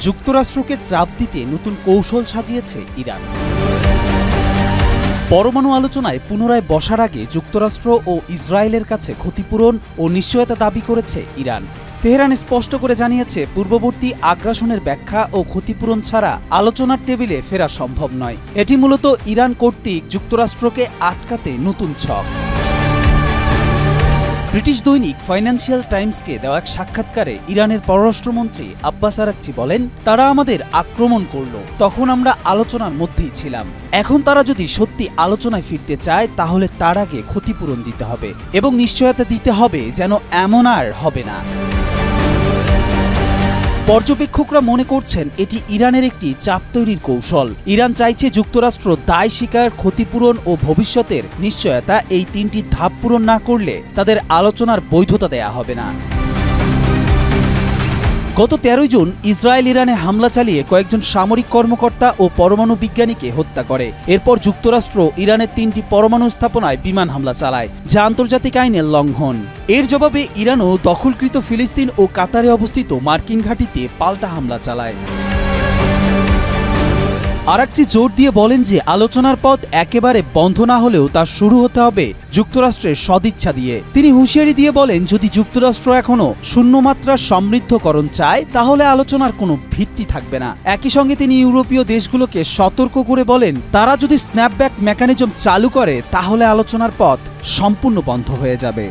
যুক্তরাষ্ট্রকে চাপ দিতে নতুন কৌশল সাজিয়েছে ইরান। পরমাণু আলোচনায় পুনরায় বসার আগে যুক্তরাষ্ট্র ও ইসরায়েলের কাছে ক্ষতিপূরণ ও নিশ্চয়তা দাবি করেছে ইরান। তেহরান স্পষ্ট করে জানিয়েছে, পূর্ববর্তী আগ্রাসনের ব্যাখ্যা ও ক্ষতিপূরণ ছাড়া আলোচনার টেবিলে ফেরা সম্ভব নয়। এটি মূলত ইরান কর্তৃক যুক্তরাষ্ট্রকে আটকাতে নতুন ছক। ব্রিটিশ দৈনিক ফাইন্যান্সিয়াল টাইমসকে দেওয়া এক সাক্ষাৎকারে ইরানের পররাষ্ট্রমন্ত্রী আব্বাস আরাকচি বলেন, তারা আমাদের আক্রমণ করল, তখন আমরা আলোচনার মধ্যেই ছিলাম। এখন তারা যদি সত্যি আলোচনায় ফিরতে চায় তাহলে তার আগে ক্ষতিপূরণ দিতে হবে এবং নিশ্চয়তা দিতে হবে যেন এমন আর হবে না। পর্যবেক্ষকরা মনে করছেন এটি ইরানের একটি চাপ তৈরির কৌশল। ইরান চাইছে যুক্তরাষ্ট্র দায় স্বীকার, ক্ষতিপূরণ ও ভবিষ্যতের নিশ্চয়তা, এই তিনটি ধাপ পূরণ না করলে তাদের আলোচনার বৈধতা দেয়া হবে না। গত 13 জুন ইসরায়েল ইরানে হামলা চালিয়ে কয়েকজন সামরিক কর্মকর্তা ও পরমাণু বিজ্ঞানীকে হত্যা করে। এরপর যুক্তরাষ্ট্র ইরানের 3টি পরমাণু স্থাপনায় বিমান হামলা চালায়, যা আন্তর্জাতিক আইনের লঙ্ঘন। এর জবাবে ইরানও দখলকৃত ফিলিস্তিন ও কাতারে অবস্থিত মার্কিন ঘাঁটিতে পাল্টা হামলা চালায়। আরাকচি জোর দিয়ে বলেন যে আলোচনার পথ একেবারে বন্ধ না হলেও তা শুরু হতে হবে যুক্তরাষ্ট্রের সদিচ্ছা দিয়ে। তিনি হুঁশিয়ারি দিয়ে বলেন, যদি যুক্তরাষ্ট্র এখনো শূন্যমাত্রার সমৃদ্ধকরণ চায় তাহলে আলোচনার কোনো ভিত্তি থাকবে না। একই সঙ্গে তিনি ইউরোপীয় দেশগুলোকে সতর্ক করে বলেন, তারা যদি স্ন্যাপব্যাক মেকানিজম চালু করে তাহলে আলোচনার পথ সম্পূর্ণ বন্ধ হয়ে যাবে।